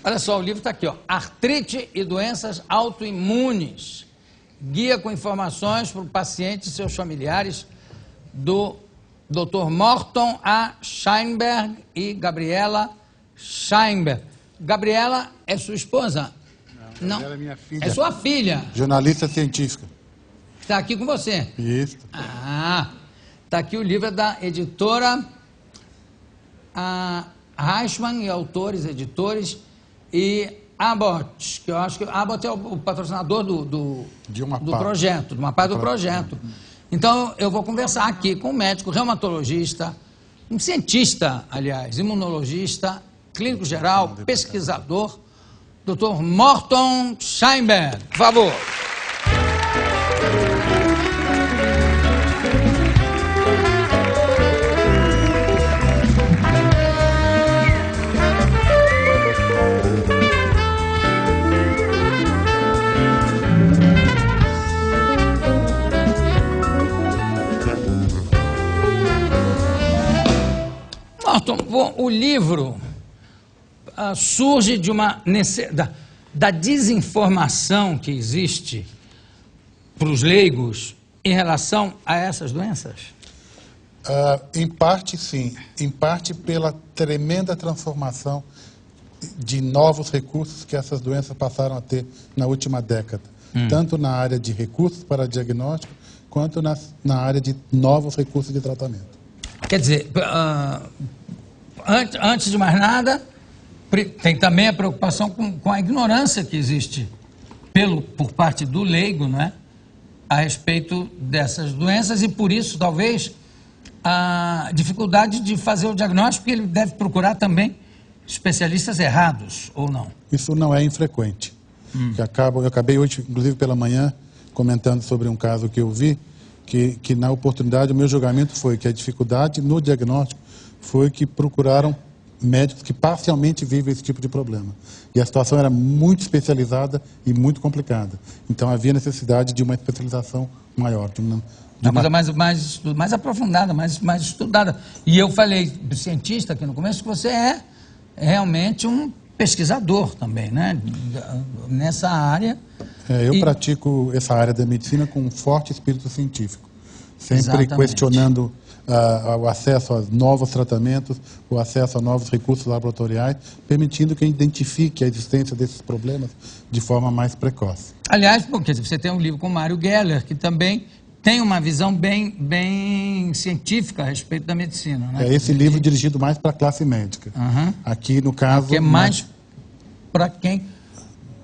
Olha só, o livro está aqui, ó. Artrite e doenças autoimunes. Guia com informações para o paciente e seus familiares, do Dr. Morton A. Scheinberg e Gabriela Scheinberg. Gabriela é sua esposa? Não. Ela é minha filha. É sua filha. Jornalista científica. Está aqui com você. Isso. Ah, está aqui o livro da editora Reichmann e autores, editores, e Abbott, que eu acho que Abbott é o patrocinador do projeto, de uma parte do projeto. Então, eu vou conversar aqui com um médico reumatologista, um cientista, aliás, imunologista, clínico geral, pesquisador, Dr. Morton Scheinberg. Por favor. Bom, o livro surge de uma da desinformação que existe para os leigos em relação a essas doenças? Em parte, sim. Em parte pela tremenda transformação de novos recursos que essas doenças passaram a ter na última década. Tanto na área de recursos para diagnóstico, quanto na área de novos recursos de tratamento. Quer dizer, antes de mais nada, tem também a preocupação com a ignorância que existe por parte do leigo, né, a respeito dessas doenças, e por isso, talvez, a dificuldade de fazer o diagnóstico, porque ele deve procurar também especialistas errados, ou não? Isso não é infrequente. Eu acabei hoje, inclusive pela manhã, comentando sobre um caso que eu vi, que na oportunidade o meu julgamento foi que a dificuldade no diagnóstico foi que procuraram médicos que parcialmente vivem esse tipo de problema. E a situação era muito especializada e muito complicada. Então havia necessidade de uma especialização maior. Uma coisa mais aprofundada, mais estudada. E eu falei, cientista aqui no começo, que você é realmente um pesquisador também, né? Nessa área. Eu pratico essa área da medicina com um forte espírito científico. Sempre Exatamente. Questionando o acesso a novos tratamentos, o acesso a novos recursos laboratoriais, permitindo que a gente identifique a existência desses problemas de forma mais precoce. Aliás, porque você tem um livro com o Mário Geller, que também tem uma visão bem científica a respeito da medicina, né? Esse livro dirigido mais para a classe médica. Aqui, no caso... Que é mais para quem...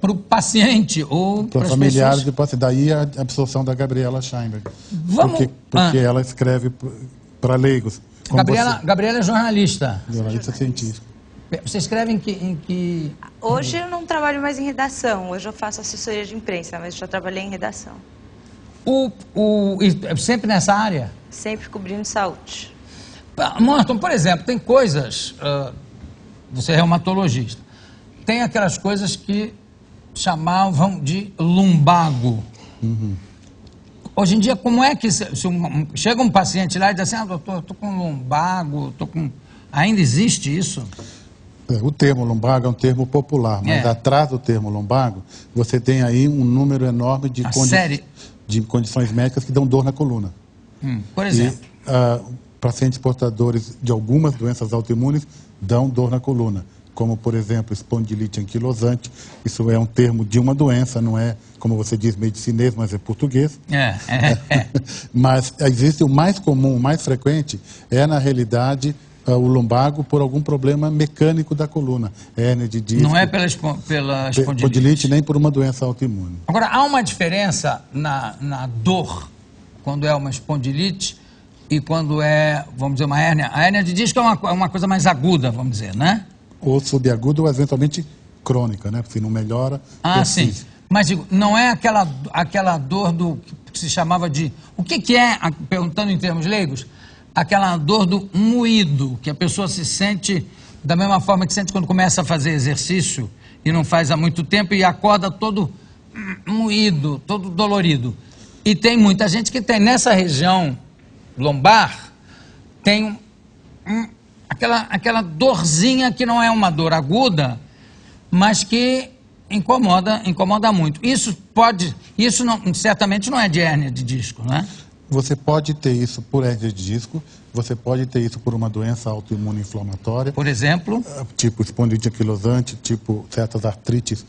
Para o paciente ou para os familiares do paciente. Daí a absorção da Gabriela Scheinberg. Porque ela escreve para leigos. Gabriela é jornalista. Jornalista científica. Você escreve em que... Hoje eu não trabalho mais em redação. Hoje eu faço assessoria de imprensa, mas já trabalhei em redação. Sempre nessa área? Sempre cobrindo saúde. Morton, por exemplo, tem coisas... você é reumatologista. Tem aquelas coisas que chamavam de lumbago. Hoje em dia, como é que... chega um paciente lá e diz assim, doutor, estou com lumbago, ainda existe isso? O termo lumbago é um termo popular, mas atrás do termo lumbago, você tem aí um número enorme de condições médicas que dão dor na coluna. Por exemplo? Pacientes portadores de algumas doenças autoimunes dão dor na coluna, como, por exemplo, espondilite anquilosante. Isso é um termo de uma doença, não é, como você diz, medicinês, mas é português. Mas existe o mais comum, o mais frequente, na realidade, o lumbago por algum problema mecânico da coluna. Hérnia de disco. Não é pela espondilite. Nem por uma doença autoimune. Agora, há uma diferença na dor, quando é uma espondilite e quando é, vamos dizer, uma hérnia. A hérnia de disco é uma coisa mais aguda, vamos dizer, né? Ou subaguda ou eventualmente crônica, né? Porque não melhora. Sim. Mas digo, não é aquela dor que se chamava de... O que é, perguntando em termos leigos, aquela dor do moído, que a pessoa se sente da mesma forma que sente quando começa a fazer exercício e não faz há muito tempo e acorda todo moído, todo dolorido. E tem muita gente que tem nessa região lombar, tem aquela dorzinha que não é uma dor aguda, mas que incomoda muito. Isso certamente não é de hérnia de disco, não é? Você pode ter isso por hérnia de disco, você pode ter isso por uma doença autoimune inflamatória. Por exemplo? Tipo espondilite anquilosante, tipo certas artrites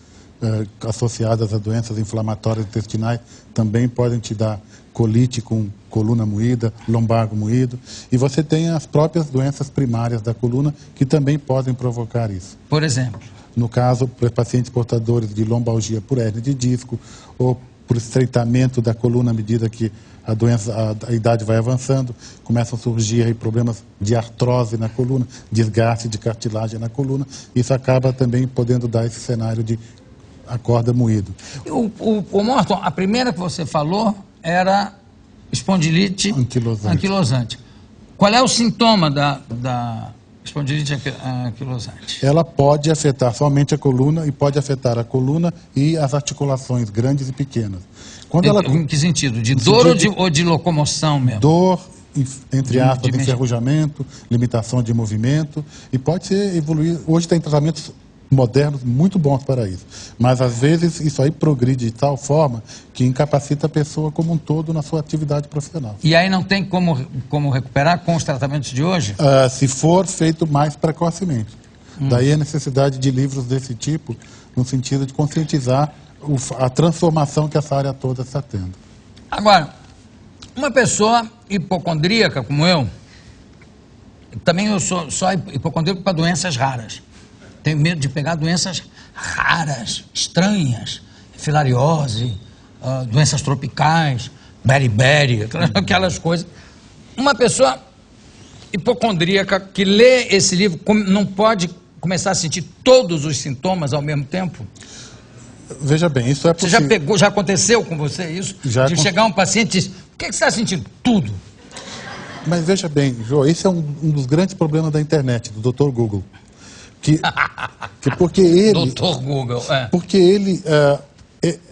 associadas a doenças inflamatórias intestinais também podem te dar colite com coluna moída, lombago moído. E você tem as próprias doenças primárias da coluna que também podem provocar isso. Por exemplo? No caso, para pacientes portadores de lombalgia por hérnia de disco ou por estreitamento da coluna à medida que a idade vai avançando, começam a surgir aí problemas de artrose na coluna, desgaste de cartilagem na coluna. Isso acaba também podendo dar esse cenário de acorda moído. O Morton, a primeira que você falou era espondilite anquilosante. Qual é o sintoma da espondilite anquilosante? Ela pode afetar somente a coluna e pode afetar a coluna e as articulações grandes e pequenas. Em que sentido? De dor ou de locomoção mesmo? Dor, entre aspas, enferrujamento, limitação de movimento, e pode ser evoluir. Hoje tem tratamentos modernos muito bons para isso, mas às vezes isso aí progride de tal forma que incapacita a pessoa como um todo na sua atividade profissional. E aí não tem como recuperar com os tratamentos de hoje? Se for feito mais precocemente. Daí a necessidade de livros desse tipo, no sentido de conscientizar a transformação que essa área toda está tendo. Agora, uma pessoa hipocondríaca como eu, também eu sou só hipocondríaco para doenças raras. Tenho medo de pegar doenças raras, estranhas, filariose, doenças tropicais, beriberi, aquelas coisas. Uma pessoa hipocondríaca que lê esse livro não pode começar a sentir todos os sintomas ao mesmo tempo? Veja bem, isso é possível. Você já aconteceu com você isso? De chegar um paciente e dizer, o que você está sentindo? Tudo. Mas veja bem, Jô, esse é um dos grandes problemas da internet, do Dr. Google. Porque ele... Dr. Google, Porque ele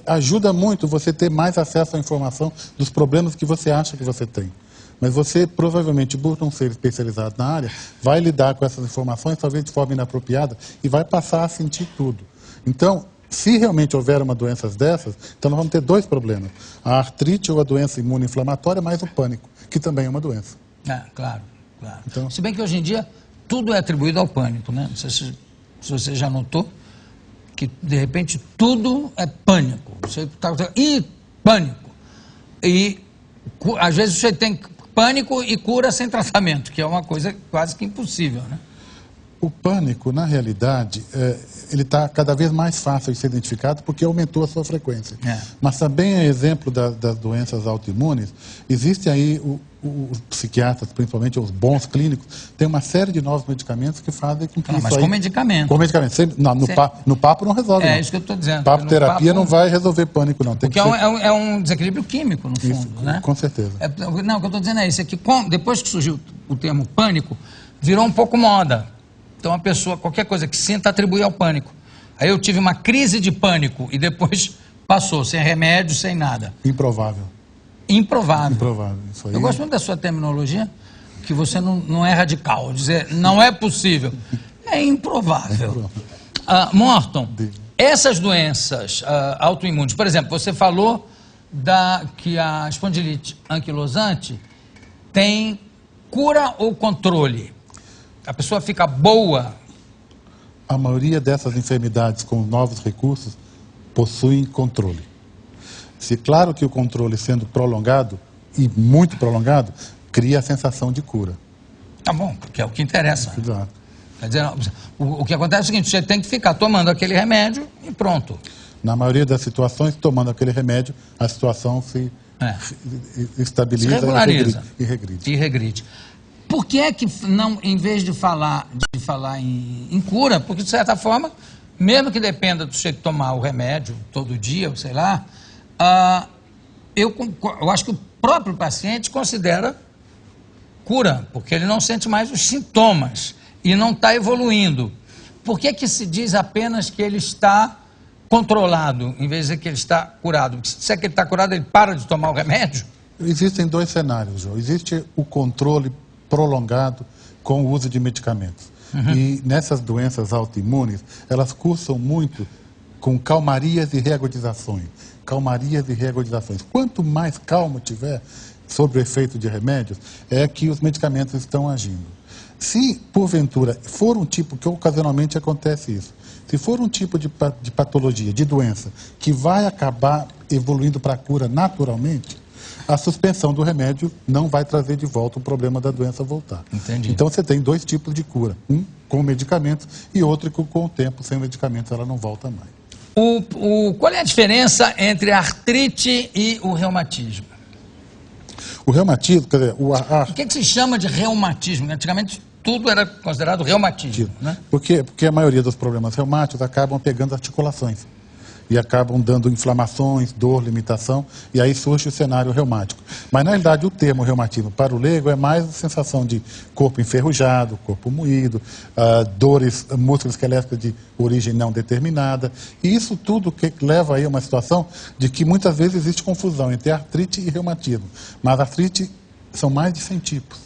ajuda muito você ter mais acesso à informação dos problemas que você acha que você tem. Mas você, provavelmente, por não ser especializado na área, vai lidar com essas informações, talvez de forma inapropriada, e vai passar a sentir tudo. Então, se realmente houver uma doença dessas, então nós vamos ter dois problemas. A artrite ou a doença imunoinflamatória, mais o pânico, que também é uma doença. Claro. Então, se bem que hoje em dia tudo é atribuído ao pânico, né? Não sei se você já notou que, de repente, tudo é pânico. Você pânico. E, às vezes, você tem pânico e cura sem tratamento, que é uma coisa quase que impossível, né? O pânico, na realidade, ele está cada vez mais fácil de ser identificado porque aumentou a sua frequência. Mas também é exemplo das doenças autoimunes. Existe aí os psiquiatras, principalmente os bons clínicos, tem uma série de novos medicamentos que fazem com que isso mas aí... com medicamento. Com medicamento. No papo não resolve, não. Isso que eu estou dizendo. Papo-terapia não vai resolver pânico, não. Porque é um desequilíbrio químico, no fundo, isso, né? Com certeza. Não, o que eu estou dizendo é isso, é que depois que surgiu o termo pânico, virou um pouco moda. Então a pessoa, qualquer coisa que sinta, atribui ao pânico. Aí eu tive uma crise de pânico e depois passou, sem remédio, sem nada. Improvável. Isso aí. Eu gosto muito da sua terminologia, que você não é radical. Dizer, não é possível. É improvável. Morton, essas doenças autoimunes, por exemplo, você falou que a espondilite anquilosante tem cura ou controle? A pessoa fica boa? A maioria dessas enfermidades com novos recursos possuem controle. Claro que o controle sendo prolongado, e muito prolongado, cria a sensação de cura. Tá bom, porque é o que interessa. Exato. Quer dizer, o que acontece é o seguinte, você tem que ficar tomando aquele remédio e pronto. Na maioria das situações, tomando aquele remédio, a situação se estabiliza, se regulariza e regride. E regride. Por que é que, não, em vez de falar em cura, porque de certa forma, mesmo que dependa do sujeito tomar o remédio todo dia, ou sei lá, eu acho que o próprio paciente considera cura, porque ele não sente mais os sintomas e não está evoluindo. Por que se diz apenas que ele está controlado, em vez de dizer que ele está curado? Porque se disser que ele está curado, ele para de tomar o remédio? Existem dois cenários, João. Existe o controle prolongado com o uso de medicamentos. E nessas doenças autoimunes, elas cursam muito com calmarias e reagudizações. Calmarias e reagudizações. Quanto mais calmo tiver sobre o efeito de remédios, é que os medicamentos estão agindo. Se, porventura, for um tipo, que ocasionalmente acontece isso, se for um tipo de patologia, de doença, que vai acabar evoluindo para a cura naturalmente, a suspensão do remédio não vai trazer de volta o problema da doença voltar. Entendi. Então você tem dois tipos de cura, um com medicamentos e outro que com o tempo, sem medicamentos, ela não volta mais. Qual é a diferença entre a artrite e o reumatismo? O reumatismo, quer dizer, O que se chama de reumatismo? Antigamente tudo era considerado reumatismo, né? Porque a maioria dos problemas reumáticos acabam pegando articulações e acabam dando inflamações, dor, limitação, e aí surge o cenário reumático. Mas, na realidade, o termo reumatismo para o leigo é mais a sensação de corpo enferrujado, corpo moído, dores musculoesqueléticas de origem não determinada, e isso tudo que leva aí a uma situação de que muitas vezes existe confusão entre artrite e reumatismo. Mas a artrite são mais de 100 tipos,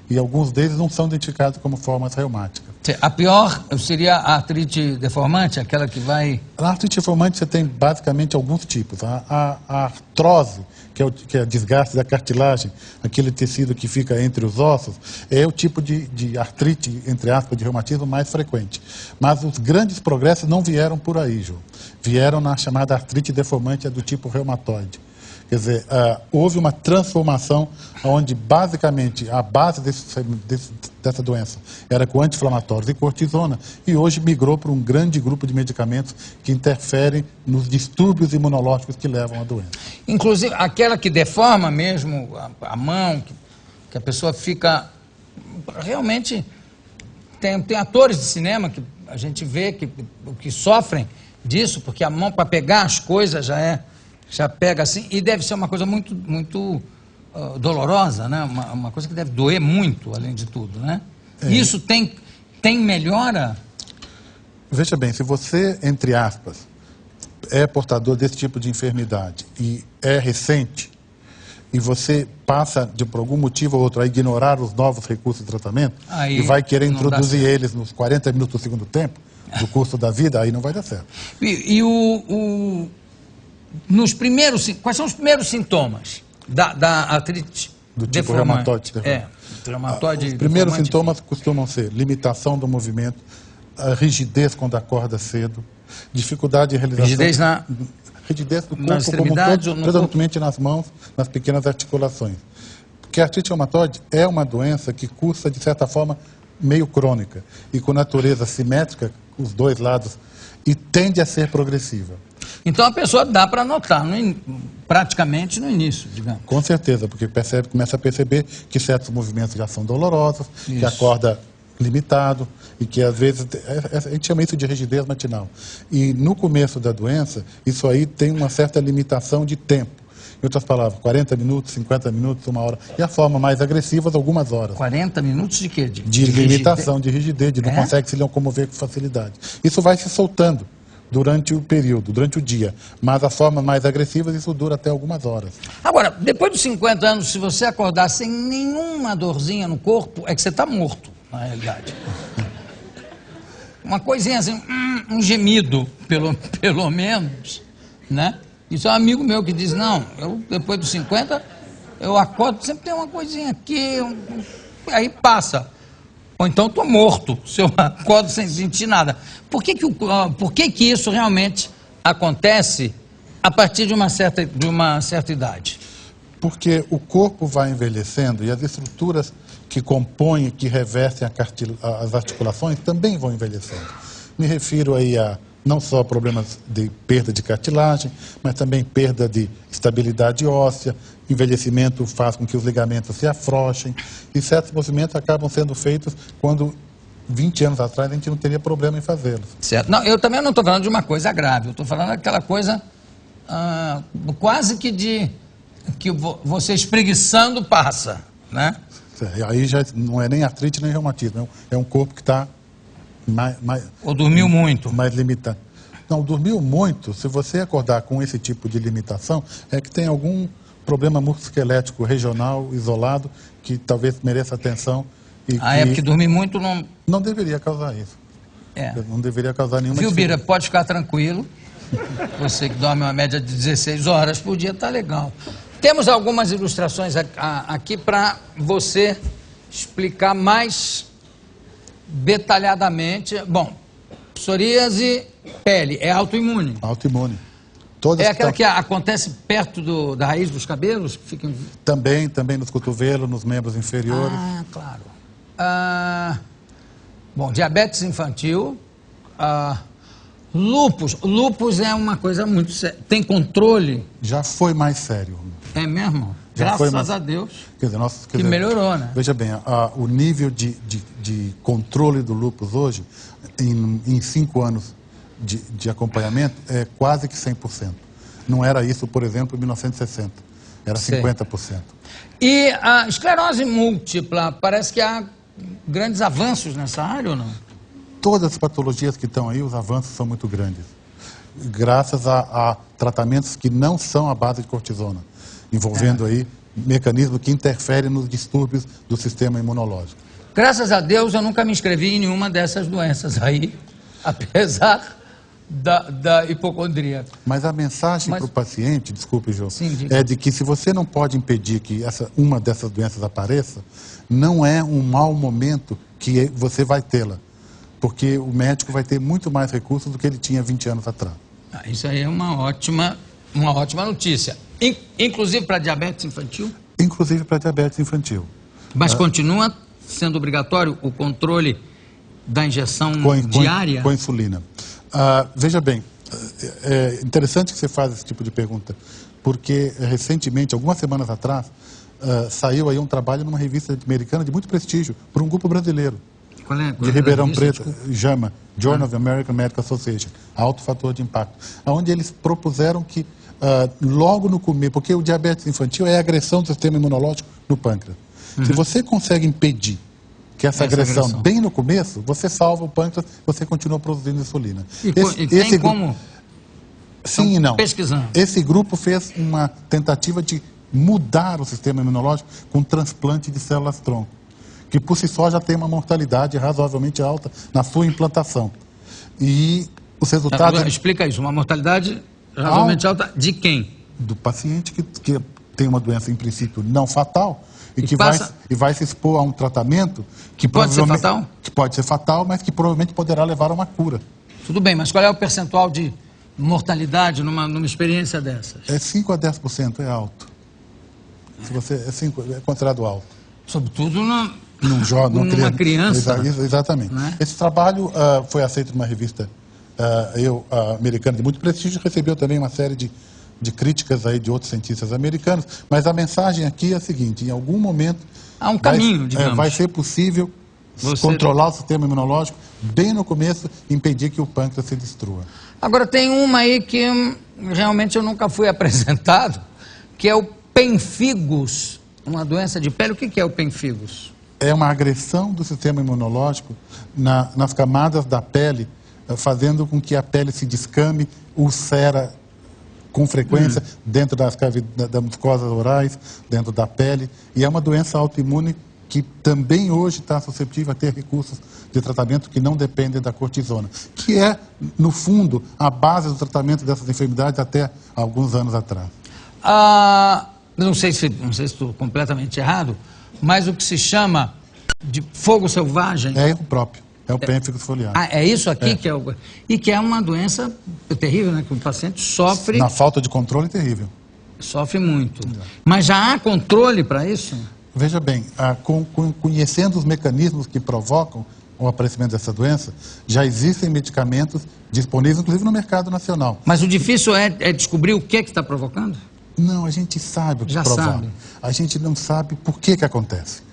e alguns deles não são identificados como formas reumáticas. A pior seria a artrite deformante, aquela que vai... Na artrite deformante você tem basicamente alguns tipos. A artrose, que é o desgaste da cartilagem, aquele tecido que fica entre os ossos, é o tipo de artrite, entre aspas, de reumatismo mais frequente. Mas os grandes progressos não vieram por aí, João. Vieram na chamada artrite deformante, do tipo reumatoide. Quer dizer, houve uma transformação onde, basicamente, a base dessa doença era com anti-inflamatórios e cortisona, e hoje migrou para um grande grupo de medicamentos que interferem nos distúrbios imunológicos que levam à doença. Inclusive, aquela que deforma mesmo a mão, que a pessoa fica... Realmente, tem atores de cinema que a gente vê que sofrem disso, porque a mão, para pegar as coisas, já pega assim, e deve ser uma coisa muito dolorosa, né? Uma coisa que deve doer muito, além de tudo, né? Isso tem melhora? Veja bem, se você, entre aspas, é portador desse tipo de enfermidade e é recente, e você passa, por algum motivo ou outro, a ignorar os novos recursos de tratamento, e vai querer introduzir eles nos 40 minutos do segundo tempo, do curso da vida, aí não vai dar certo. Quais são os primeiros sintomas da artrite do tipo reumatoide? Reumatoide. Os primeiros sintomas costumam ser limitação do movimento, a rigidez quando acorda cedo, dificuldade de realização... Rigidez do corpo como um todo, predominantemente nas mãos, nas pequenas articulações. Porque a artrite reumatoide é uma doença que cursa, de certa forma, meio crônica, e com natureza simétrica, os dois lados, e tende a ser progressiva. Então a pessoa dá para notar, praticamente no início, digamos. Com certeza, porque começa a perceber que certos movimentos já são dolorosos, que acorda limitado, e que às vezes, a gente chama isso de rigidez matinal. E no começo da doença, isso aí tem uma certa limitação de tempo. Em outras palavras, 40 minutos, 50 minutos, 1 hora. E a forma mais agressiva, algumas horas. 40 minutos de quê? De limitação, de rigidez, de não consegue se locomover com facilidade. Isso vai se soltando durante o período, durante o dia. Mas as formas mais agressivas, isso dura até algumas horas. Agora, depois dos 50 anos, se você acordar sem nenhuma dorzinha no corpo, é que você está morto, na realidade. Uma coisinha assim, um gemido, pelo menos, né? Isso é um amigo meu que diz, não, eu depois dos 50, eu acordo, sempre tem uma coisinha aqui, aí passa. Ou então estou morto, se eu acordo sem sentir nada. Por que isso realmente acontece a partir de uma certa idade? Porque o corpo vai envelhecendo e as estruturas que compõem, que revestem as articulações também vão envelhecendo. Me refiro aí a não só problemas de perda de cartilagem, mas também perda de estabilidade óssea. Envelhecimento faz com que os ligamentos se afrouxem, e certos movimentos acabam sendo feitos quando 20 anos atrás a gente não teria problema em fazê-los. Certo. Não, eu também não estou falando de uma coisa grave, eu estou falando daquela coisa quase que você espreguiçando passa, né? Aí já não é nem artrite nem reumatismo, é um corpo que está ou dormiu muito. Mais limitado. Não, dormiu muito, se você acordar com esse tipo de limitação, é que tem algum problema musculoesquelético regional, isolado, que talvez mereça atenção Porque dormir muito não... Não deveria causar isso. Não deveria causar nenhuma Viu, diferença. Bira, pode ficar tranquilo. Você que dorme uma média de 16 horas por dia, tá legal. Temos algumas ilustrações aqui para você explicar mais detalhadamente. Bom, psoríase, pele, é autoimune. Autoimune. É aquela que acontece perto da raiz dos cabelos? Que fica... Também nos cotovelos, nos membros inferiores. Ah, claro. Bom, diabetes infantil, lúpus. Lúpus é uma coisa muito séria. Tem controle? Já foi mais sério. É mesmo? Já Graças a Deus. Quer dizer, que melhorou, né? Veja bem, o nível de controle do lúpus hoje, em 5 anos de acompanhamento, é quase que 100%. Não era isso, por exemplo, em 1960. Era 50%. E a esclerose múltipla, parece que há grandes avanços nessa área ou não? Todas as patologias que estão aí, os avanços são muito grandes. Graças a tratamentos que não são à base de cortisona, envolvendo aí mecanismos que interferem nos distúrbios do sistema imunológico. Graças a Deus eu nunca me inscrevi em nenhuma dessas doenças aí, apesar da hipocondria. Mas a mensagem para o paciente, desculpe, Jô, Sim, é de que se você não pode impedir que uma dessas doenças apareça, não é um mau momento que você vai tê-la, porque o médico vai ter muito mais recursos do que ele tinha 20 anos atrás. Isso aí é uma ótima notícia. Inclusive para diabetes infantil? Inclusive para diabetes infantil. Mas continua sendo obrigatório o controle da injeção diária? Com insulina. Veja bem, é interessante que você faça esse tipo de pergunta, porque recentemente, algumas semanas atrás, saiu aí um trabalho numa revista americana de muito prestígio, por um grupo brasileiro. Qual é? De Ribeirão Preto, JAMA, Journal of American Medical Association, alto fator de impacto, onde eles propuseram que logo no começo, porque o diabetes infantil é a agressão do sistema imunológico no pâncreas. Se você consegue impedir que essa agressão bem no começo, você salva o pâncreas, você continua produzindo insulina. Tem como? Sim e não. Pesquisando. Esse grupo fez uma tentativa de mudar o sistema imunológico com transplante de células-tronco, que por si só já tem uma mortalidade razoavelmente alta na sua implantação. E os resultados... Explica isso, uma mortalidade razoavelmente alta de quem? Do paciente que tem uma doença, em princípio, não fatal, e vai se expor a um tratamento que pode ser fatal? Que pode ser fatal, mas que provavelmente poderá levar a uma cura. Tudo bem, mas qual é o percentual de mortalidade numa experiência dessas? 5 a 10%, é alto. Se você é considerado alto. Sobretudo numa criança. Exatamente. Né? Esse trabalho foi aceito numa revista americana de muito prestígio, recebeu também uma série de críticas aí de outros cientistas americanos, mas a mensagem aqui é a seguinte: em algum momento há um caminho, digamos. Vai ser possível controlar o sistema imunológico bem no começo e impedir que o pâncreas se destrua. Agora tem uma aí que realmente eu nunca fui apresentado, que é o pemphigus, uma doença de pele. O que é o pemphigus? É uma agressão do sistema imunológico nas camadas da pele, fazendo com que a pele se descame, ulcera com frequência dentro das mucosas orais, dentro da pele, e é uma doença autoimune que também hoje está suscetível a ter recursos de tratamento que não dependem da cortisona, que é, no fundo, a base do tratamento dessas enfermidades até alguns anos atrás. Não sei se estou completamente errado, mas o que se chama de fogo selvagem... É erro próprio. É o pênfigo foliar. É isso aqui que é o... E que é uma doença terrível, né? Que o paciente sofre... Na falta de controle, terrível. Sofre muito. Mas já há controle para isso? Veja bem, conhecendo os mecanismos que provocam o aparecimento dessa doença, já existem medicamentos disponíveis, inclusive no mercado nacional. Mas o difícil é descobrir o que está provocando? Não, a gente sabe o que provoca. Sabe. A gente não sabe por que acontece.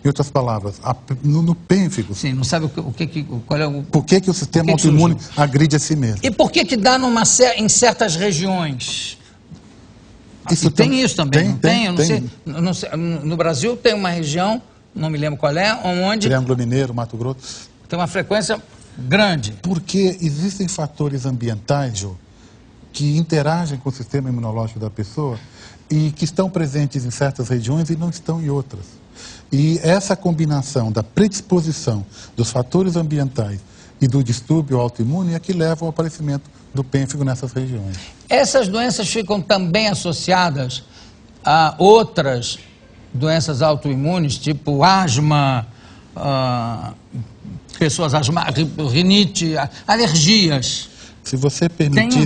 Em outras palavras, no pênfigo... Sim, não sabe qual é o... Por que o sistema autoimune agride a si mesmo. E por que dá em certas regiões? Isso tem isso também, não tem? Eu não sei. No Brasil tem uma região, não me lembro qual é, onde... Triângulo Mineiro, Mato Grosso. Tem uma frequência grande. Porque existem fatores ambientais, Jô, que interagem com o sistema imunológico da pessoa e que estão presentes em certas regiões e não estão em outras. E essa combinação da predisposição dos fatores ambientais e do distúrbio autoimune é que leva ao aparecimento do pênfigo nessas regiões. Essas doenças ficam também associadas a outras doenças autoimunes, tipo asma, pessoas asmáticas, rinite, alergias. Se você permitir...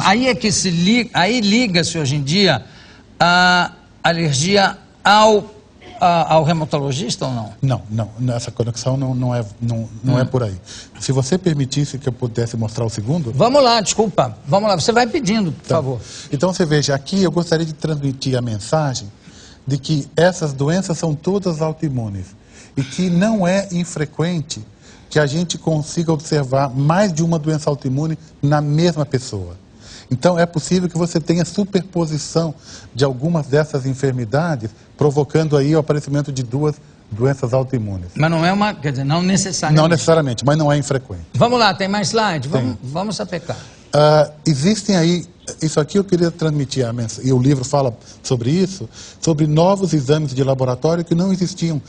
Aí liga-se hoje em dia a alergia ao reumatologista ou não? Não, essa conexão não é por aí. Se você permitisse que eu pudesse mostrar o segundo... Vamos lá, desculpa. Vamos lá, você vai pedindo, por favor. Então você veja, aqui eu gostaria de transmitir a mensagem de que essas doenças são todas autoimunes e que não é infrequente que a gente consiga observar mais de uma doença autoimune na mesma pessoa. Então, é possível que você tenha superposição de algumas dessas enfermidades, provocando aí o aparecimento de duas doenças autoimunes. Mas não é quer dizer, não necessariamente. Não necessariamente, mas não é infrequente. Vamos lá, tem mais slide? Vamos sapecar. Existem aí, isso aqui eu queria transmitir a mensagem, e o livro fala sobre isso, sobre novos exames de laboratório que não existiam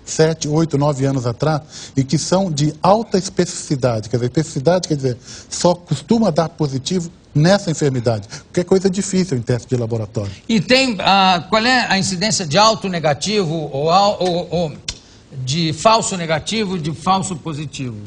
7, 8, 9 anos atrás, e que são de alta especificidade. Quer dizer, especificidade quer dizer, só costuma dar positivo nessa enfermidade, porque é coisa difícil em teste de laboratório. E tem, qual é a incidência de alto negativo ou de falso negativo e de falso positivo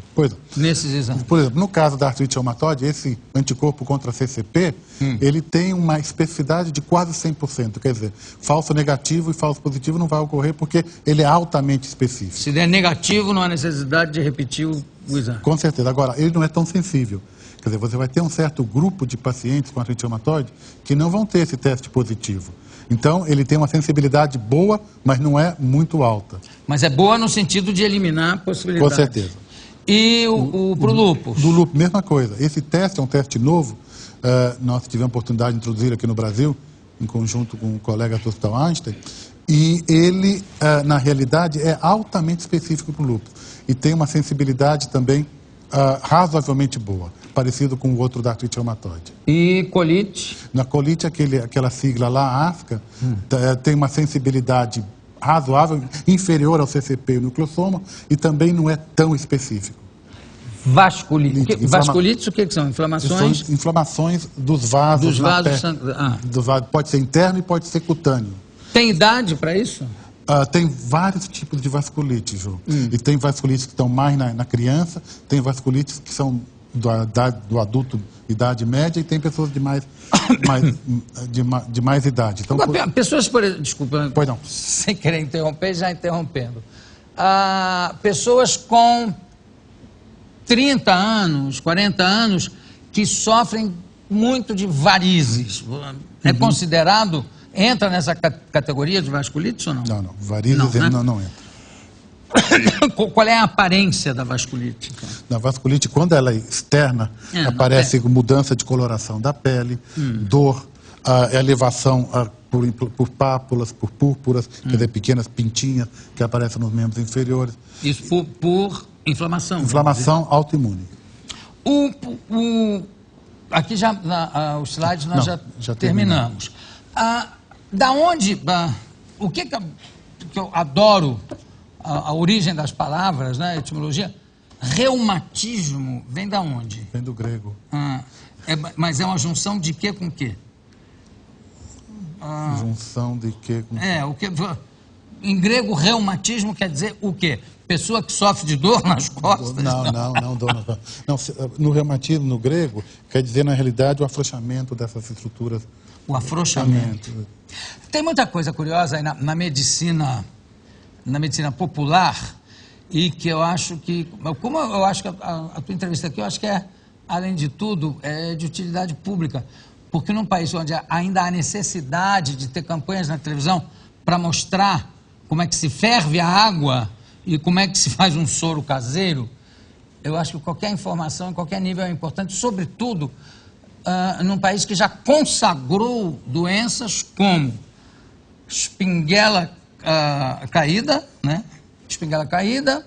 nesses exames? Por exemplo, no caso da artrite reumatoide, esse anticorpo contra CCP, ele tem uma especificidade de quase 100%. Quer dizer, falso negativo e falso positivo não vai ocorrer porque ele é altamente específico. Se der negativo, não há necessidade de repetir o exame. Com certeza. Agora, ele não é tão sensível. Quer dizer, você vai ter um certo grupo de pacientes com artrite reumatoide que não vão ter esse teste positivo. Então, ele tem uma sensibilidade boa, mas não é muito alta. Mas é boa no sentido de eliminar a possibilidade. Com certeza. E pro lúpus? Do lúpus, mesma coisa. Esse teste é um teste novo. Nós tivemos a oportunidade de introduzir aqui no Brasil, em conjunto com o colega do Hospital Einstein. E ele, na realidade, é altamente específico para o lúpus. E tem uma sensibilidade também razoavelmente boa, parecido com o outro da artrite reumatoide. E colite? Na colite, aquela sigla lá, ASCA, tem uma sensibilidade razoável, inferior ao CCP e o nucleossoma, e também não é tão específico. Vasculite. Vasculites, o que são? Inflamações? São inflamações dos vasos. Dos vasos do vaso. Pode ser interno e pode ser cutâneo. Tem idade para isso? Tem vários tipos de vasculite, Ju. E tem vasculites que estão mais na criança, tem vasculites que são do adulto, idade média, e tem pessoas de mais idade. Então, pessoas, desculpa, pois não. Sem querer interromper, já interrompendo. Pessoas com 30 anos, 40 anos, que sofrem muito de varizes. É considerado... Entra nessa categoria de vasculite ou não? Não. Varizes não entra. Qual é a aparência da vasculite? Então? Na vasculite, quando ela é externa, aparece mudança de coloração da pele, dor, elevação por pápulas, por púrpuras, quer dizer, pequenas pintinhas que aparecem nos membros inferiores. Isso por inflamação? Inflamação autoimune. Aqui os slides nós já terminamos. Da onde... o que eu adoro, a origem das palavras, né, a etimologia, reumatismo vem da onde? Vem do grego. Mas é uma junção de quê com quê? Junção de quê com quê? Em grego, reumatismo quer dizer o quê? Pessoa que sofre de dor nas costas? Não, dor nas costas. Não, no reumatismo, no grego, quer dizer, na realidade, o afrouxamento dessas estruturas. O afrouxamento. Tem muita coisa curiosa aí na medicina popular, e que eu acho que, como eu acho que a tua entrevista aqui, eu acho que além de tudo, é de utilidade pública, porque num país onde ainda há necessidade de ter campanhas na televisão para mostrar como é que se ferve a água e como é que se faz um soro caseiro, eu acho que qualquer informação, em qualquer nível é importante, sobretudo num país que já consagrou doenças como espinguela caída, né? Espinguela caída,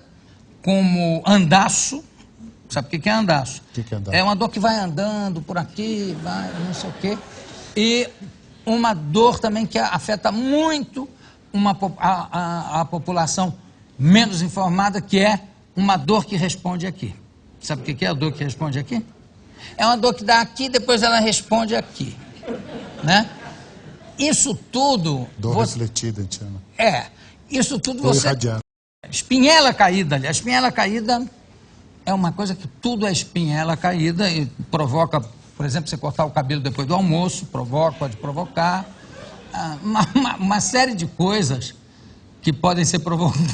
como andaço. Sabe o que é andaço? Que é andaço? É uma dor que vai andando por aqui, vai, não sei o quê. E uma dor também que afeta muito a população menos informada, que é uma dor que responde aqui. Sabe o que é a dor que responde aqui? É uma dor que dá aqui, depois ela responde aqui, né? Isso tudo... Dor refletida, a gente chama. Isso tudo Dor você... irradiada. Espinhela caída, aliás. Espinhela caída é uma coisa que tudo é espinhela caída e provoca, por exemplo, você cortar o cabelo depois do almoço, pode provocar uma série de coisas que podem ser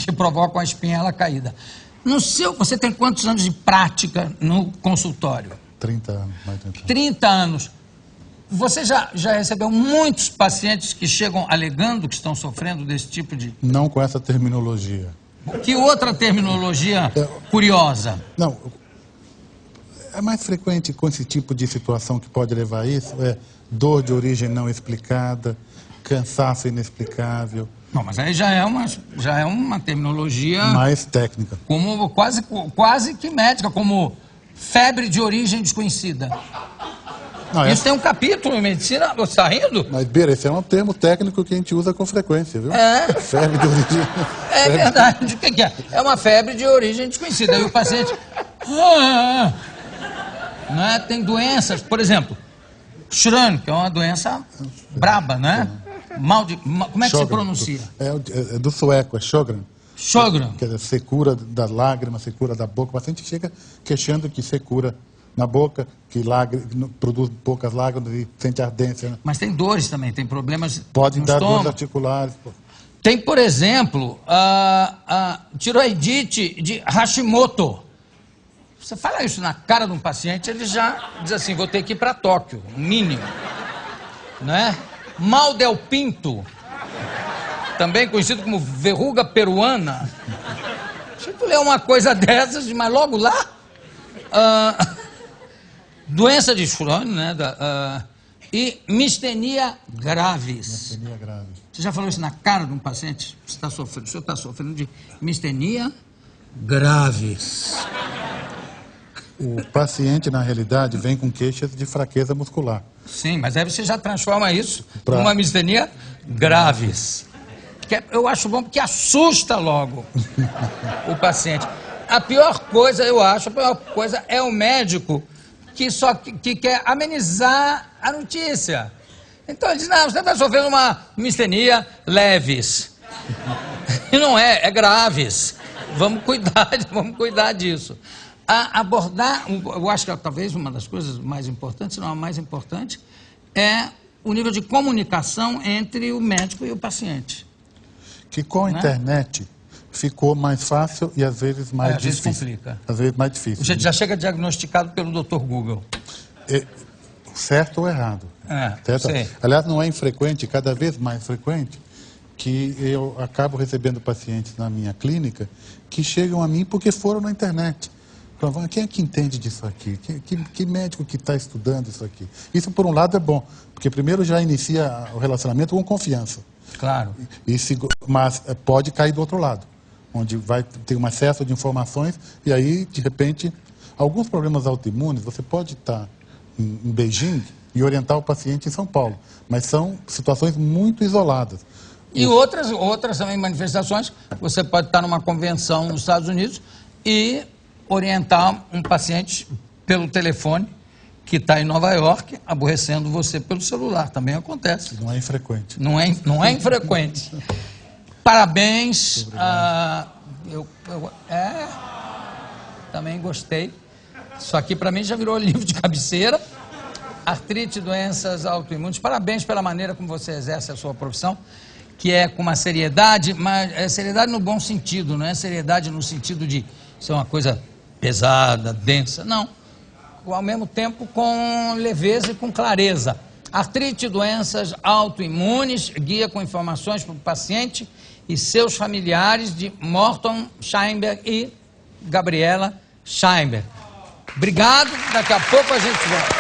que provocam a espinhela caída. Você tem quantos anos de prática no consultório? 30 anos, mais de 30 anos. 30 anos. Você já recebeu muitos pacientes que chegam alegando que estão sofrendo desse tipo de... Não com essa terminologia. Que outra terminologia curiosa? Não, é mais frequente com esse tipo de situação que pode levar a isso, dor de origem não explicada, cansaço inexplicável. Não, mas aí já é uma terminologia... Mais técnica. Como quase que médica, como febre de origem desconhecida. Não, isso tem um capítulo em medicina, você está rindo? Mas, Beira, esse é um termo técnico que a gente usa com frequência, viu? Febre de origem... É verdade. O que é? É uma febre de origem desconhecida. Aí o paciente... Não é? Tem doenças, por exemplo, Sjögren, que é uma doença braba, né? Como é que se pronuncia? É do sueco, é Sjögren. Sjögren. Que é secura da lágrima, secura da boca. O paciente chega queixando que secura na boca, que produz poucas lágrimas e sente ardência. Né? Mas tem dores também, tem problemas Pode no dar estômago. dores articulares. Tem, por exemplo, a tiroidite de Hashimoto. Você fala isso na cara de um paciente, ele já diz assim, vou ter que ir para Tóquio, mínimo. Né? Mal del Pinto, também conhecido como verruga peruana. Se tu ler uma coisa dessas, mas logo lá... doença de Sjögren, né? E mistenia gravis. Mistenia gravis. Você já falou isso na cara de um paciente? O senhor está sofrendo de mistenia gravis. O paciente, na realidade, vem com queixas de fraqueza muscular. Sim, mas aí você já transforma isso numa mistenia gravis. Que eu acho bom porque assusta logo o paciente. A pior coisa é o médico que quer amenizar a notícia. Então ele diz, não, você está sofrendo uma mistenia leves. E não é graves. Vamos cuidar disso. Eu acho que talvez uma das coisas mais importantes, se não a mais importante, é o nível de comunicação entre o médico e o paciente. Que com a internet ficou mais fácil e às vezes mais difícil. Às vezes complica. Às vezes mais difícil. O gente já chega diagnosticado pelo Dr. Google. Certo ou errado. Certo? Aliás, não é infrequente, cada vez mais frequente, que eu acabo recebendo pacientes na minha clínica que chegam a mim porque foram na internet. Quem é que entende disso aqui? Que médico que está estudando isso aqui? Isso, por um lado, é bom, porque primeiro já inicia o relacionamento com confiança. Claro. Mas pode cair do outro lado, onde vai ter um excesso de informações e aí, de repente, alguns problemas autoimunes, você pode estar em Beijing e orientar o paciente em São Paulo, mas são situações muito isoladas. E outras também manifestações, você pode estar numa convenção nos Estados Unidos e orientar um paciente pelo telefone que está em Nova York, aborrecendo você pelo celular. Também acontece. Não é infrequente. Não é infrequente. Parabéns. Também gostei. Isso aqui, para mim, já virou livro de cabeceira. Artrite e doenças autoimunes. Parabéns pela maneira como você exerce a sua profissão, que é com uma seriedade, mas é seriedade no bom sentido, não é seriedade no sentido de ser uma coisa pesada, densa. Não. Ao mesmo tempo com leveza e com clareza. Artrite e doenças autoimunes, guia com informações para o paciente e seus familiares, de Morton Scheinberg e Gabriela Scheinberg. Obrigado, daqui a pouco a gente volta.